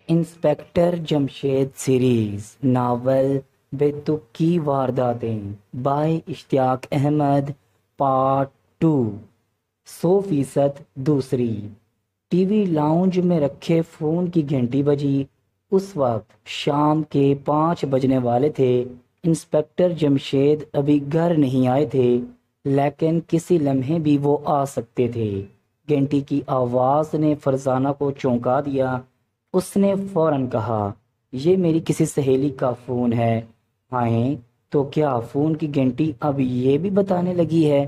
Inspector Jamshed series novel بے تک کی وارداتیں بائی اشتیاق احمد پارٹ 2 100% دوسری۔ ٹی وی لاؤنج میں رکھے فون کی گھنٹی بجی۔ اس وقت شام کے 5 بجنے والے تھے۔ انسپیکٹر جمشید ابھی گھر نہیں آئے تھے، لیکن کسی لمحے بھی وہ آ سکتے تھے۔ گھنٹی کی آواز نے فرزانہ کو چونکا دیا۔ اس نے فوراً کہا، یہ میری کسی سہیلی کا فون ہے۔ ہائیں، تو کیا فون کی گھنٹی اب یہ بھی بتانے لگی ہے؟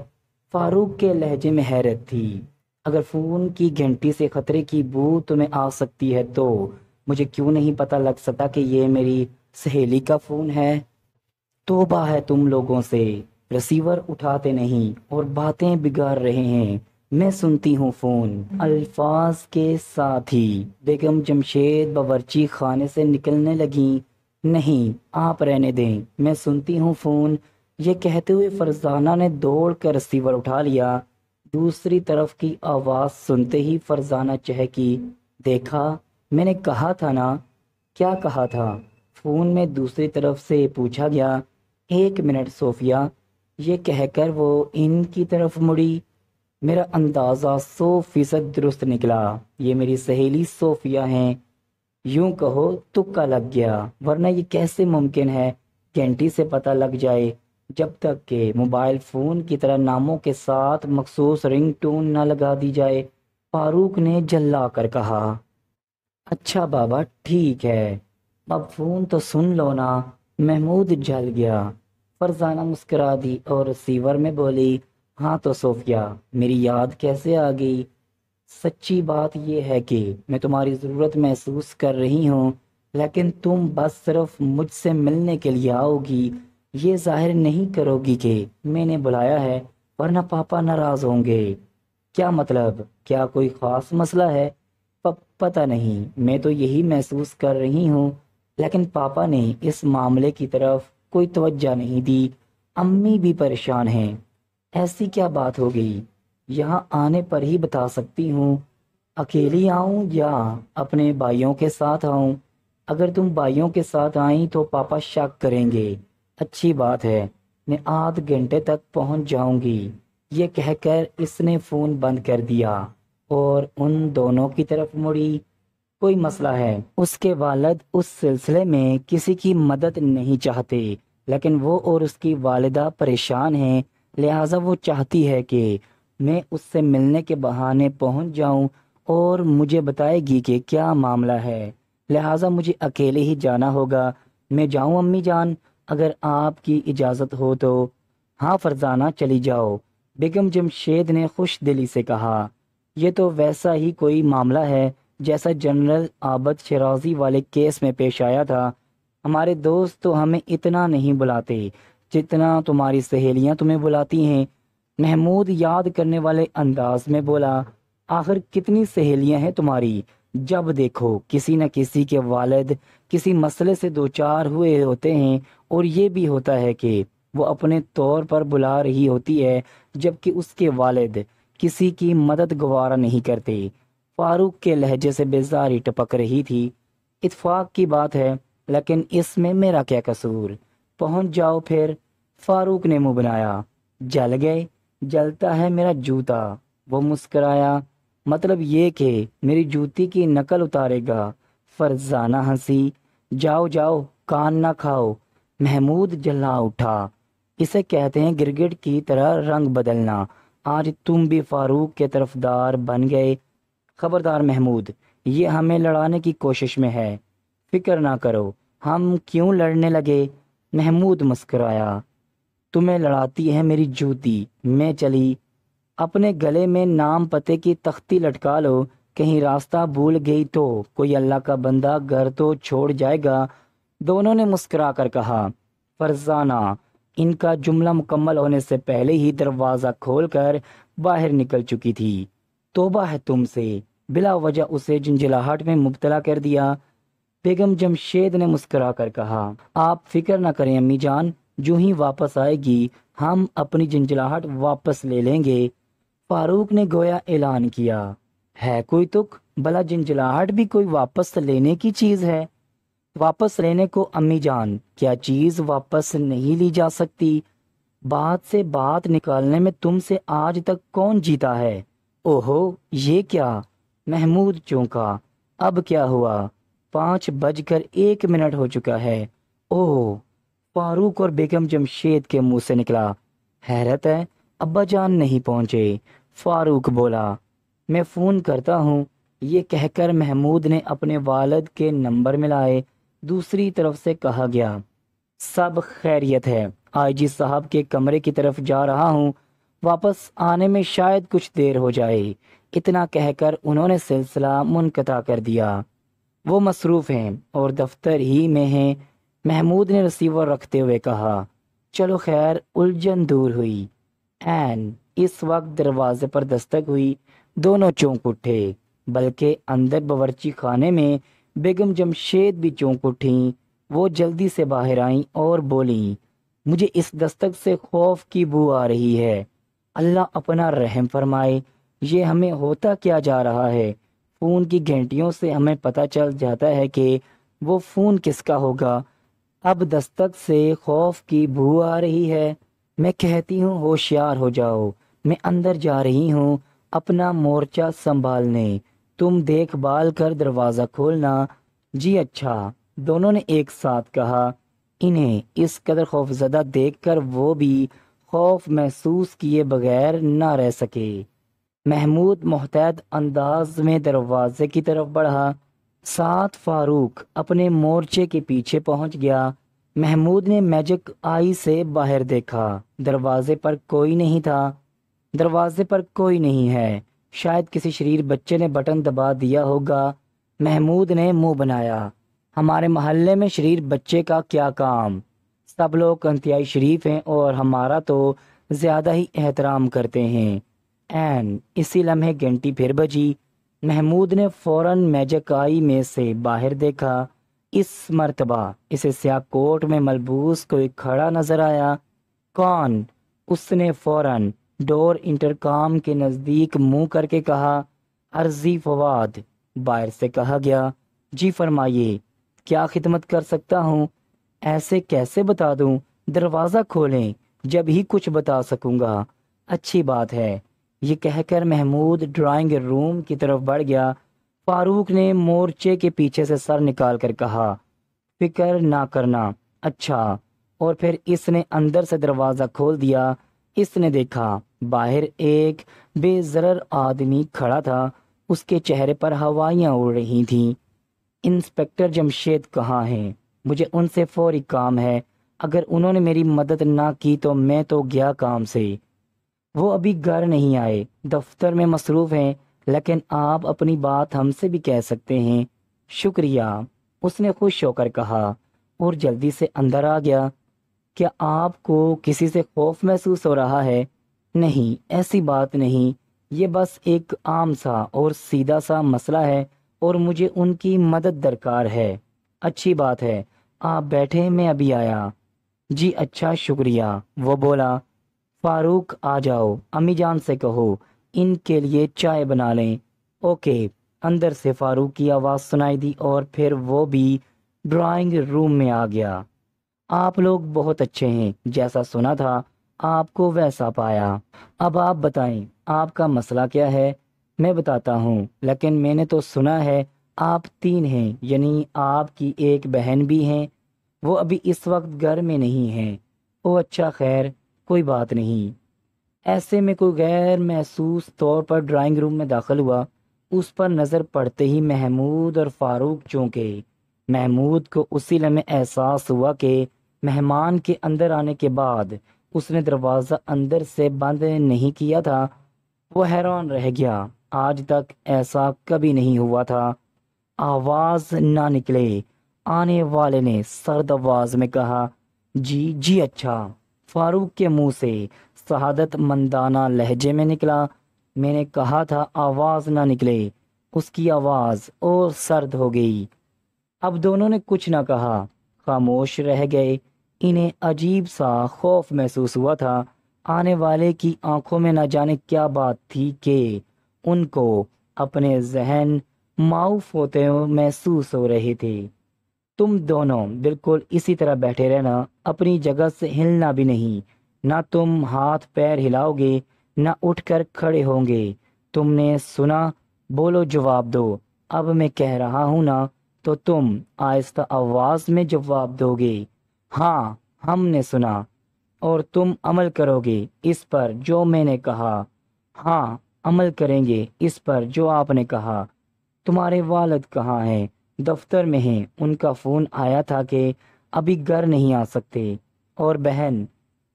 فاروق کے لہجے میں حیرت تھی۔ اگر فون کی گھنٹی سے خطرے کی بو تمہیں آ سکتی ہے تو مجھے کیوں نہیں پتہ لگ سکتا کہ یہ میری سہیلی کا فون ہے؟ توبہ ہے تم لوگوں سے، رسیور اٹھاتے نہیں اور باتیں بگاڑ رہے ہیں۔ میں سنتی ہوں فون۔ الفاظ کے ساتھ ہی بیگم جمشید باورچی خانے سے نکلنے لگیں۔ نہیں، آپ رہنے دیں، میں سنتی ہوں فون۔ یہ کہتے ہوئے فرزانہ نے دوڑ کر رسیور اٹھا لیا۔ دوسری طرف کی آواز سنتے ہی فرزانہ چہکی۔ دیکھا، میں نے کہا تھا نا۔ کیا کہا تھا؟ فون میں دوسری طرف سے پوچھا گیا۔ 1 منٹ صوفیہ، یہ کہہ کر وہ ان کی طرف مڑی۔ میرا اندازہ 100% درست نکلا، یہ میری سہیلی صوفیہ ہیں۔ یوں کہو تکا لگ گیا، ورنہ یہ کیسے ممکن ہے گھنٹی سے پتہ لگ جائے جب تک کہ موبائل فون کی طرح ناموں کے ساتھ مخصوص رنگ ٹون نہ لگا دی جائے۔ فاروق نے جھلا کر کہا۔ اچھا بابا، ٹھیک ہے، اب فون تو سن لو نا۔ محمود جل گیا۔ فرزانہ مسکرا دی اور ریسیور میں بولی، ہاں تو صوفیہ، میری یاد کیسے آ گئی؟ سچی بات یہ ہے کہ میں تمہاری ضرورت محسوس کر رہی ہوں، لیکن تم بس صرف مجھ سے ملنے کے لیے آؤ گی، یہ ظاہر نہیں کرو گی کہ میں نے بلایا ہے، ورنہ پاپا ناراض ہوں گے۔ کیا مطلب؟ کیا کوئی خاص مسئلہ ہے؟ پتہ نہیں، میں تو یہی محسوس کر رہی ہوں، لیکن پاپا نے اس معاملے کی طرف کوئی توجہ نہیں دی۔ امی بھی پریشان ہیں۔ ایسی کیا بات ہو گئی؟ یہاں آنے پر ہی بتا سکتی ہوں۔ اکیلی آؤں یا اپنے بھائیوں کے ساتھ آؤں؟ اگر تم بھائیوں کے ساتھ آئیں تو پاپا شک کریں گے۔ اچھی بات ہے، میں آدھ گھنٹے تک پہنچ جاؤں گی۔ یہ کہہ کر اس نے فون بند کر دیا اور ان دونوں کی طرف مڑی۔ کوئی مسئلہ ہے؟ اس کے والد اس سلسلے میں کسی کی مدد نہیں چاہتے، لیکن وہ اور اس کی والدہ پریشان ہیں، لہٰذا وہ چاہتی ہے کہ میں اس سے ملنے کے بہانے پہنچ جاؤں اور مجھے بتائے گی کہ کیا معاملہ ہے، لہٰذا مجھے اکیلے ہی جانا ہوگا۔ میں جاؤں امی جان؟ اگر آپ کی اجازت ہو تو۔ ہاں فرزانہ، چلی جاؤ، بیگم جمشید نے خوش دلی سے کہا۔ یہ تو ویسا ہی کوئی معاملہ ہے جیسا جنرل عابد شیرازی والے کیس میں پیش آیا تھا۔ ہمارے دوست تو ہمیں اتنا نہیں بلاتے جتنا تمہاری سہیلیاں تمہیں بلاتی ہیں۔ محمود یاد کرنے والے انداز میں بولا، آخر کتنی سہیلیاں ہیں تمہاری؟ جب دیکھو کسی نہ کسی کے والد کسی مسئلے سے دوچار ہوئے ہوتے ہیں، اور یہ بھی ہوتا ہے کہ وہ اپنے طور پر بلا رہی ہوتی ہے جبکہ اس کے والد کسی کی مدد گوارا نہیں کرتے۔ فاروق کے لہجے سے بیزاری ٹپک رہی تھی۔ اتفاق کی بات ہے، لیکن اس میں میرا کیا قصور؟ پہنچ جاؤ پھر۔ فاروق نے منہ بنایا۔ جل گئے؟ جلتا ہے میرا جوتا۔ وہ مسکرایا۔ مطلب یہ کہ میری جوتی کی نقل اتارے گا؟ فرزانہ ہنسی۔ جاؤ جاؤ، کان نہ کھاؤ۔ محمود جلا اٹھا۔ اسے کہتے ہیں گرگٹ کی طرح رنگ بدلنا۔ آج تم بھی فاروق کے طرفدار بن گئے۔ خبردار محمود، یہ ہمیں لڑانے کی کوشش میں ہے۔ فکر نہ کرو، ہم کیوں لڑنے لگے؟ محمود مسکرایا۔ تمہیں لڑاتی ہے میری جوتی۔ میں چلی۔ اپنے گلے میں نام پتے کی تختی لٹکا لو، کہیں راستہ بھول گئی تو کوئی اللہ کا بندہ گھر تو چھوڑ جائے گا۔ دونوں نے مسکرا کر کہا۔ فرزانہ ان کا جملہ مکمل ہونے سے پہلے ہی دروازہ کھول کر باہر نکل چکی تھی۔ توبہ ہے تم سے، بلا وجہ اسے جھنجھلاہٹ میں مبتلا کر دیا۔ بیگم جمشید نے مسکرا کر کہا، آپ فکر نہ کریں امی جان، جو ہی واپس آئے گی ہم اپنی جھنجھلاہٹ واپس لے لیں گے۔ فاروق نے گویا اعلان کیا، ہے کوئی تک؟ بھلا جنجلاہٹ بھی کوئی واپس لینے کی چیز ہے؟ واپس لینے کو امی جان، کیا چیز واپس نہیں لی جا سکتی؟ بات سے بات نکالنے میں تم سے آج تک کون جیتا ہے؟ اوہو، یہ کیا؟ محمود چونکا۔ اب کیا ہوا؟ 5:01 ہو چکا ہے۔ اوہ! فاروق اور بیگم جمشید کے منہ سے نکلا۔ حیرت ہے، ابا جان نہیں پہنچے۔ فاروق بولا، میں فون کرتا ہوں۔ یہ کہہ کر محمود نے اپنے والد کے نمبر ملائے۔ دوسری طرف سے کہا گیا، سب خیریت ہے، آئی جی صاحب کے کمرے کی طرف جا رہا ہوں، واپس آنے میں شاید کچھ دیر ہو جائے۔ اتنا کہہ کر انہوں نے سلسلہ منقطع کر دیا۔ وہ مصروف ہیں اور دفتر ہی میں ہیں۔ محمود نے ریسیور رکھتے ہوئے کہا، چلو خیر، الجھن دور ہوئی۔ اس وقت دروازے پر دستک ہوئی۔ دونوں چونک اٹھے، بلکہ اندر باورچی خانے میں بیگم جمشید بھی چونک اٹھیں۔ وہ جلدی سے باہر آئیں اور بولیں، مجھے اس دستک سے خوف کی بو آ رہی ہے۔ اللہ اپنا رحم فرمائے، یہ ہمیں ہوتا کیا جا رہا ہے؟ فون کی گھنٹیوں سے ہمیں پتہ چل جاتا ہے کہ وہ فون کس کا ہوگا۔ اب دستک سے خوف کی بو آ رہی ہے۔ میں کہتی ہوں ہوشیار ہو جاؤ، میں اندر جا رہی ہوں اپنا مورچہ سنبھالنے، تم دیکھ بھال کر دروازہ کھولنا۔ جی اچھا، دونوں نے ایک ساتھ کہا۔ انہیں اس قدر خوفزدہ دیکھ کر وہ بھی خوف محسوس کیے بغیر نہ رہ سکے۔ محمود محتاط انداز میں دروازے کی طرف بڑھا، ساتھ فاروق اپنے مورچے کے پیچھے پہنچ گیا۔ محمود نے میجک آئی سے باہر دیکھا، دروازے پر کوئی نہیں تھا۔ دروازے پر کوئی نہیں ہے، شاید کسی شریر بچے نے بٹن دبا دیا ہوگا۔ محمود نے منہ بنایا، ہمارے محلے میں شریر بچے کا کیا کام؟ سب لوگ انتہائی شریف ہیں اور ہمارا تو زیادہ ہی احترام کرتے ہیں۔ اسی لمحے گھنٹی پھر بجی۔ محمود نے فوراً میجک آئی میں سے باہر دیکھا۔ اس مرتبہ اسے سیاہ کوٹ میں ملبوس کوئی کھڑا نظر آیا۔ کون؟ اس نے فوراً ڈور انٹرکام کے نزدیک منہ کر کے کہا، عرضی فواد۔ باہر سے کہا گیا، جی فرمائیے، کیا خدمت کر سکتا ہوں؟ ایسے کیسے بتا دوں؟ دروازہ کھولیں، جب ہی کچھ بتا سکوں گا۔ اچھی بات ہے۔ یہ کہہ کر محمود ڈرائنگ روم کی طرف بڑھ گیا۔ فاروق نے مورچے کے پیچھے سے سر نکال کر کہا، فکر نہ کرنا۔ اچھا، اور پھر اس نے اندر سے دروازہ کھول دیا۔ اس نے دیکھا باہر ایک بے ضرر آدمی کھڑا تھا، اس کے چہرے پر ہوائیاں اڑ رہی تھیں۔ انسپکٹر جمشید کہاں ہیں؟ مجھے ان سے فوری کام ہے، اگر انہوں نے میری مدد نہ کی تو میں تو گیا کام سے۔ وہ ابھی گھر نہیں آئے، دفتر میں مصروف ہیں، لیکن آپ اپنی بات ہم سے بھی کہہ سکتے ہیں۔ شکریہ، اس نے خوش ہو کر کہا اور جلدی سے اندر آ گیا۔ کیا آپ کو کسی سے خوف محسوس ہو رہا ہے؟ نہیں، ایسی بات نہیں، یہ بس ایک عام سا اور سیدھا سا مسئلہ ہے اور مجھے ان کی مدد درکار ہے۔ اچھی بات ہے، آپ بیٹھیں، میں ابھی آیا۔ جی اچھا، شکریہ، وہ بولا۔ فاروق آ جاؤ، امی جان سے کہو ان کے لیے چائے بنا لیں۔ اوکے۔ اندر سے فاروق کی آواز سنائی دی اور پھر وہ بھی ڈرائنگ روم میں آ گیا۔ آپ لوگ بہت اچھے ہیں، جیسا سنا تھا آپ کو ویسا پایا۔ اب آپ بتائیں آپ کا مسئلہ کیا ہے؟ میں بتاتا ہوں، لیکن میں نے تو سنا ہے آپ 3 ہیں، یعنی آپ کی ایک بہن بھی ہیں، وہ ابھی اس وقت گھر میں نہیں ہیں۔ او اچھا، خیر کوئی بات نہیں۔ ایسے میں کوئی غیر محسوس طور پر ڈرائنگ روم میں داخل ہوا۔ اس پر نظر پڑتے ہی محمود اور فاروق چونکے۔ محمود کو اسی لمحے احساس ہوا کہ مہمان کے اندر آنے کے بعد اس نے دروازہ اندر سے بند نہیں کیا تھا۔ وہ حیران رہ گیا، آج تک ایسا کبھی نہیں ہوا تھا۔ آواز نہ نکلے۔ آنے والے نے سرد آواز میں کہا، جی اچھا۔ فاروق کے منہ سے سعادت مندانہ لہجے میں نکلا، میں نے کہا تھا آواز نہ نکلے۔ اس کی آواز اور سرد ہو گئی۔ اب دونوں نے کچھ نہ کہا، خاموش رہ گئے۔ انہیں عجیب سا خوف محسوس ہوا تھا۔ آنے والے کی آنکھوں میں نہ جانے کیا بات تھی کہ ان کو اپنے ذہن معاف ہوتے محسوس ہو رہے تھے۔ تم دونوں بالکل اسی طرح بیٹھے رہنا، اپنی جگہ سے ہلنا بھی نہیں۔ نہ تم ہاتھ پیر ہلاؤ گے، نہ اٹھ کر کھڑے ہوں گے۔ تم نے سنا؟ بولو، جواب دو۔ اب میں کہہ رہا ہوں نا، تو تم آہستہ آواز میں جواب دو گے۔ ہاں، ہم نے سنا۔ اور تم عمل کرو گے اس پر جو میں نے کہا۔ ہاں، عمل کریں گے اس پر جو آپ نے کہا۔ تمہارے والد کہاں ہیں؟ دفتر میں ہیں، ان کا فون آیا تھا کہ ابھی گھر نہیں آ سکتے۔ اور بہن،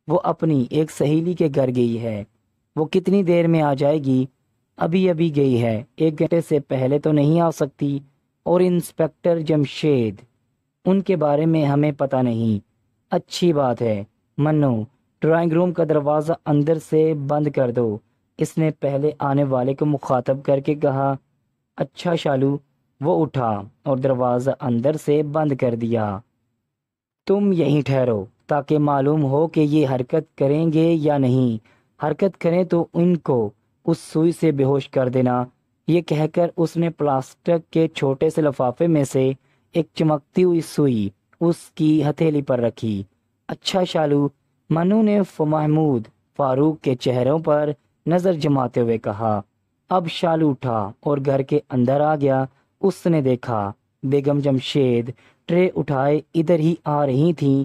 وہ اپنی ایک سہیلی کے گھر گئی ہے۔ وہ کتنی دیر میں آ جائے گی؟ ابھی ابھی گئی ہے، 1 گھنٹے سے پہلے تو نہیں آ سکتی۔ اور انسپکٹر جمشید، ان کے بارے میں ہمیں پتہ نہیں۔ اچھی بات ہے۔ منو، ڈرائنگ روم کا دروازہ اندر سے بند کر دو، اس نے پہلے آنے والے کو مخاطب کر کے کہا۔ اچھا شالو۔ وہ اٹھا اور دروازہ اندر سے بند کر دیا۔ تم یہیں ٹھہرو تاکہ معلوم ہو کہ یہ حرکت کریں گے یا نہیں۔ حرکت کریں تو ان کو اس سوئی سے بے ہوش کر دینا۔ یہ کہہ کر اس نے پلاسٹک کے چھوٹے سے لفافے میں سے ایک چمکتی ہوئی سوئی اس کی ہتھیلی پر رکھی۔ اچھا شالو، منو نے محمود فاروق کے چہروں پر نظر جماتے ہوئے کہا۔ اب شالو اٹھا اور گھر کے اندر آ گیا۔ اس نے دیکھا بیگم جمشید ٹرے اٹھائے ادھر ہی آ رہی تھیں۔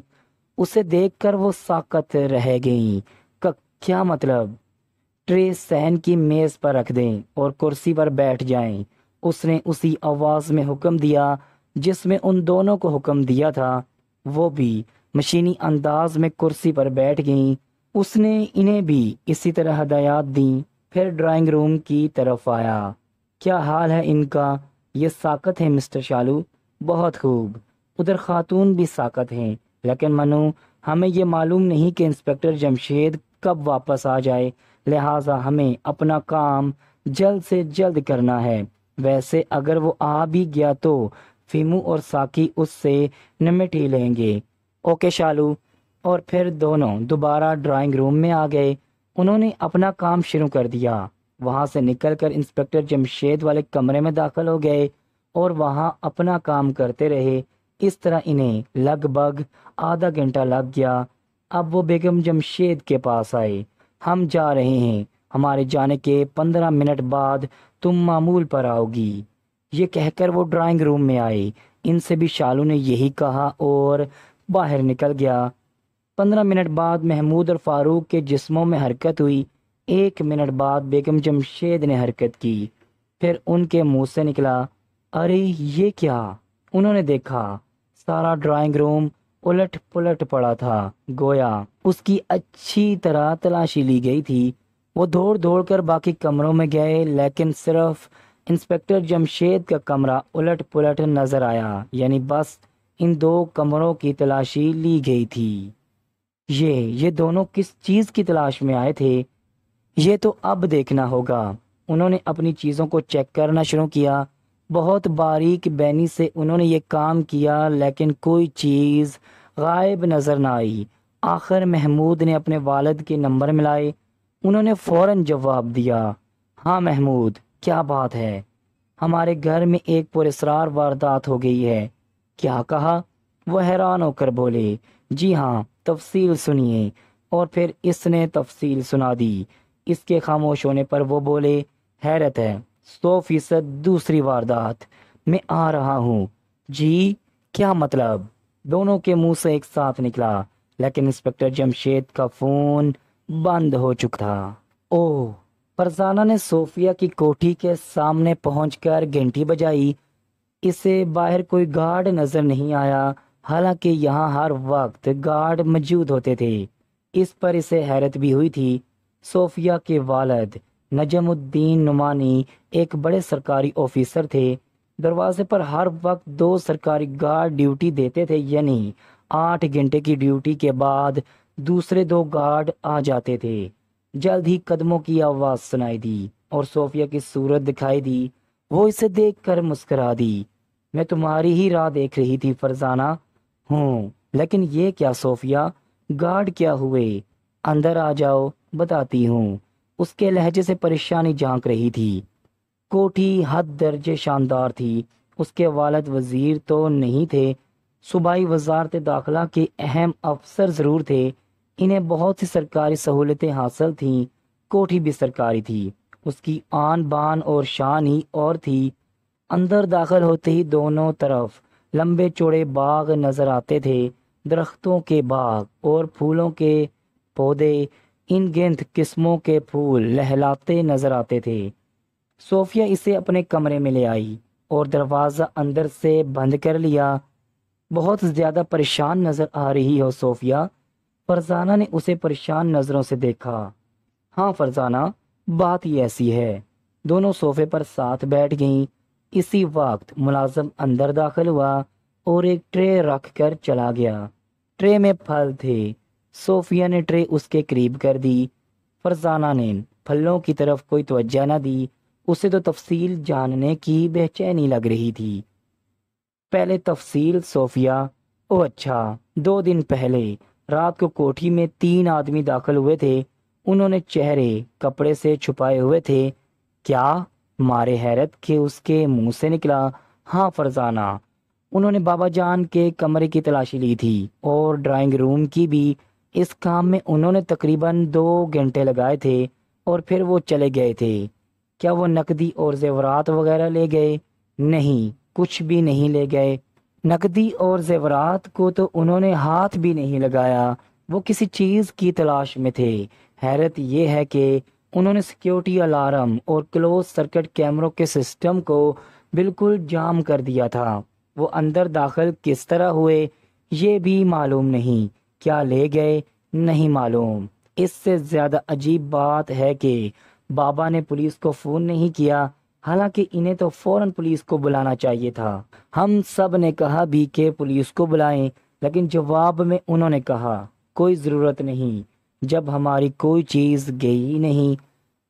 اسے دیکھ کر وہ ساکت رہ گئیں۔ کیا مطلب؟ ٹرے صحن کی میز پر رکھ دیں اور کرسی پر بیٹھ جائیں، اس نے اسی آواز میں حکم دیا جس میں ان دونوں کو حکم دیا تھا۔ وہ بھی مشینی انداز میں کرسی پر بیٹھ گئیں۔ اس نے انہیں بھی اسی طرح ہدایات دیں، پھر ڈرائنگ روم کی طرف آیا۔ کیا حال ہے ان کا؟ یہ ساکت ہے مسٹر شالو۔ بہت خوب۔ ادھر خاتون بھی ساکت ہیں، لیکن منو، ہمیں یہ معلوم نہیں کہ انسپکٹر جمشید کب واپس آ جائے، لہٰذا ہمیں اپنا کام جلد سے جلد کرنا ہے۔ ویسے اگر وہ آ بھی گیا تو فیمو اور ساکی اس سے نمٹ ہی لیں گے۔ اوکے شالو۔ اور پھر دونوں دوبارہ ڈرائنگ روم میں آ گئے۔ انہوں نے اپنا کام شروع کر دیا۔ وہاں سے نکل کر انسپکٹر جمشید والے کمرے میں داخل ہو گئے اور وہاں اپنا کام کرتے رہے۔ اس طرح انہیں لگ بھگ آدھا گھنٹہ لگ گیا۔ اب وہ بیگم جمشید کے پاس آئے۔ ہم جا رہے ہیں، ہمارے جانے کے 15 منٹ بعد تم معمول پر آؤ گی۔ یہ کہہ کر وہ ڈرائنگ روم میں آئے۔ ان سے بھی شالو نے یہی کہا اور باہر نکل گیا۔ 15 منٹ بعد محمود اور فاروق کے جسموں میں حرکت ہوئی۔ 1 منٹ بعد بیگم جمشید نے حرکت کی۔ پھر ان کے منہ سے نکلا، ارے یہ کیا؟ انہوں نے دیکھا سارا ڈرائنگ روم الٹ پلٹ پڑا تھا، گویا اس کی اچھی طرح تلاشی لی گئی تھی۔ وہ دوڑ دوڑ کر باقی کمروں میں گئے، لیکن صرف انسپکٹر جمشید کا کمرہ الٹ پلٹ نظر آیا، یعنی بس ان 2 کمروں کی تلاشی لی گئی تھی۔ یہ دونوں کس چیز کی تلاش میں آئے تھے؟ یہ تو اب دیکھنا ہوگا۔ انہوں نے اپنی چیزوں کو چیک کرنا شروع کیا۔ بہت باریک بینی سے انہوں نے یہ کام کیا، لیکن کوئی چیز غائب نظر نہ آئی۔ آخر محمود نے اپنے والد کے نمبر ملائے۔ انہوں نے فوراً جواب دیا، ہاں محمود، کیا بات ہے؟ ہمارے گھر میں ایک پراسرار واردات ہو گئی ہے۔ کیا کہا؟ وہ حیران ہو کر بولے، جی ہاں، تفصیل سنیے۔ اور پھر اس نے تفصیل سنا دی۔ اس کے خاموش ہونے پر وہ بولے، حیرت ہے، 100% دوسری واردات۔ میں آ رہا ہوں۔ جی؟ کیا مطلب؟ دونوں کے منہ سے ایک ساتھ نکلا، لیکن انسپکٹر جمشید کا فون بند ہو چکا تھا۔ اوہ! فرزانہ نے صوفیہ کی کوٹھی کے سامنے پہنچ کر گھنٹی بجائی۔ اسے باہر کوئی گارڈ نظر نہیں آیا، حالانکہ یہاں ہر وقت گارڈ موجود ہوتے تھے۔ اس پر اسے حیرت بھی ہوئی تھی۔ صوفیہ کے والد نجم الدین نعمانی ایک بڑے سرکاری آفیسر تھے۔ دروازے پر ہر وقت 2 سرکاری گارڈ ڈیوٹی دیتے تھے، یعنی 8 گھنٹے کی ڈیوٹی کے بعد دوسرے 2 گارڈ آ جاتے تھے۔ جلد ہی قدموں کی آواز سنائی دی اور صوفیہ کی صورت دکھائی دی۔ وہ اسے دیکھ کر مسکرا دی۔ میں تمہاری ہی راہ دیکھ رہی تھی فرزانہ۔ ہوں، لیکن یہ کیا صوفیہ؟ گارڈ کیا ہوئے؟ اندر آ جاؤ، بتاتی ہوں۔ اس کے لہجے سے پریشانی جھانک رہی تھی۔ کوٹھی حد درجے شاندار تھی۔ اس کے والد وزیر تو نہیں تھے، صوبائی وزارت داخلہ کے اہم افسر ضرور تھے۔ انہیں بہت سی سرکاری سہولتیں حاصل تھیں، کوٹھی بھی سرکاری تھی۔ اس کی آن بان اور شان ہی اور تھی۔ اندر داخل ہوتے ہی دونوں طرف لمبے چوڑے باغ نظر آتے تھے، درختوں کے باغ اور پھولوں کے پودے، ان گنت قسموں کے پھول لہلاتے نظر آتے تھے۔ صوفیہ اسے اپنے کمرے میں لے آئی اور دروازہ اندر سے بند کر لیا۔ بہت زیادہ پریشان نظر آ رہی ہو صوفیہ؟ فرزانہ نے اسے پریشان نظروں سے دیکھا۔ ہاں فرزانہ، بات ہی ایسی ہے۔ دونوں صوفے پر ساتھ بیٹھ گئیں۔ اسی وقت ملازم اندر داخل ہوا اور ایک ٹرے رکھ کر چلا گیا۔ ٹرے میں پھل تھے۔ صوفیہ نے ٹرے اس کے قریب کر دی۔ فرزانہ نے پھلوں کی طرف کوئی توجہ نہ دی۔ اسے تو تفصیل جاننے کی بے چینی لگ رہی تھی۔ پہلے تفصیل صوفیہ؟ او اچھا، 2 دن پہلے رات کو کوٹھی میں 3 آدمی داخل ہوئے تھے۔ انہوں نے چہرے کپڑے سے چھپائے ہوئے تھے۔ کیا؟ مارے حیرت کہ اس کے منہ سے نکلا۔ ہاں فرزانہ، انہوں نے بابا جان کے کمرے کی تلاشی لی تھی اور ڈرائنگ روم کی بھی۔ اس کام میں انہوں نے تقریباً 2 گھنٹے لگائے تھے اور پھر وہ چلے گئے تھے۔ کیا وہ نقدی اور زیورات وغیرہ لے گئے؟ نہیں، کچھ بھی نہیں لے گئے۔ نقدی اور زیورات کو تو انہوں نے ہاتھ بھی نہیں لگایا۔ وہ کسی چیز کی تلاش میں تھے۔ حیرت یہ ہے کہ انہوں نے سیکیورٹی الارم اور کلوز سرکٹ کیمروں کے سسٹم کو بالکل جام کر دیا تھا۔ وہ اندر داخل کس طرح ہوئے یہ بھی معلوم نہیں۔ کیا لے گئے؟ نہیں معلوم۔ اس سے زیادہ عجیب بات ہے کہ بابا نے پولیس کو فون نہیں کیا، حالانکہ انہیں تو فوراً پولیس کو بلانا چاہیے تھا۔ ہم سب نے کہا بھی کہ پولیس کو بلائیں، لیکن جواب میں انہوں نے کہا کوئی ضرورت نہیں، جب ہماری کوئی چیز گئی نہیں۔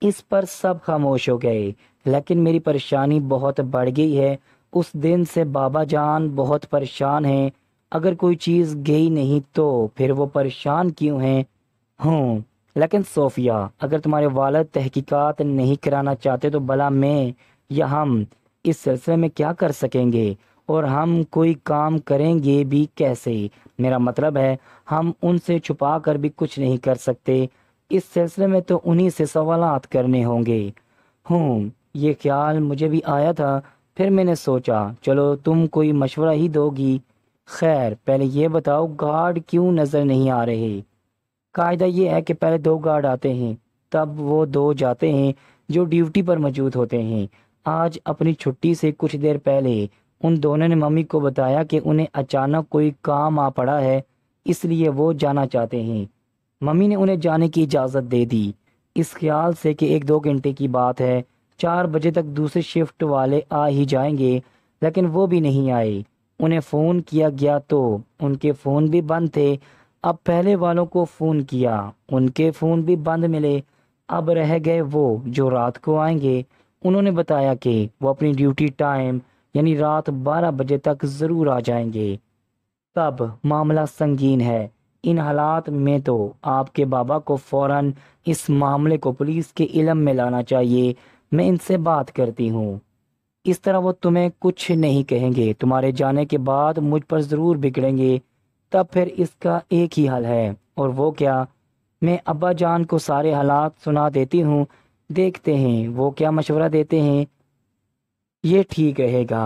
اس پر سب خاموش ہو گئے۔ لیکن میری پریشانی بہت بڑھ گئی ہے۔ اس دن سے بابا جان بہت پریشان ہیں۔ اگر کوئی چیز گئی نہیں تو پھر وہ پریشان کیوں ہیں؟ لیکن صوفیہ، اگر تمہارے والد تحقیقات نہیں کرانا چاہتے تو بھلا میں یا ہم اس سلسلے میں کیا کر سکیں گے؟ اور ہم کوئی کام کریں گے بھی کیسے؟ میرا مطلب ہے ہم ان سے چھپا کر بھی کچھ نہیں کر سکتے۔ اس سلسلے میں تو انہی سے سوالات کرنے ہوں گے۔ یہ خیال مجھے بھی آیا تھا، پھر میں نے سوچا چلو تم کوئی مشورہ ہی دو گی۔ خیر پہلے یہ بتاؤ گارڈ کیوں نظر نہیں آ رہے؟ قاعدہ یہ ہے کہ پہلے 2 گارڈ آتے ہیں، تب وہ 2 جاتے ہیں جو ڈیوٹی پر موجود ہوتے ہیں۔ آج اپنی چھٹی سے کچھ دیر پہلے ان دونوں نے ممی کو بتایا کہ انہیں اچانک کوئی کام آ پڑا ہے، اس لیے وہ جانا چاہتے ہیں۔ ممی نے انہیں جانے کی اجازت دے دی، اس خیال سے کہ 1-2 گھنٹے کی بات ہے، 4 بجے تک دوسرے شفٹ والے آ ہی جائیں گے۔ لیکن وہ بھی نہیں آئے۔ انہیں فون کیا گیا تو ان کے فون بھی بند تھے۔ اب پہلے والوں کو فون کیا، ان کے فون بھی بند ملے۔ اب رہ گئے وہ جو رات کو آئیں گے۔ انہوں نے بتایا کہ وہ اپنی ڈیوٹی ٹائم یعنی رات 12 بجے تک ضرور آ جائیں گے۔ تب معاملہ سنگین ہے۔ ان حالات میں تو آپ کے بابا کو فوراً اس معاملے کو پولیس کے علم میں لانا چاہیے۔ میں ان سے بات کرتی ہوں، اس طرح وہ تمہیں کچھ نہیں کہیں گے۔ تمہارے جانے کے بعد مجھ پر ضرور بگڑیں گے۔ تب پھر اس کا ایک ہی حل ہے، اور وہ کیا؟ میں ابا جان کو سارے حالات سنا دیتی ہوں، دیکھتے ہیں وہ کیا مشورہ دیتے ہیں۔ یہ ٹھیک رہے گا۔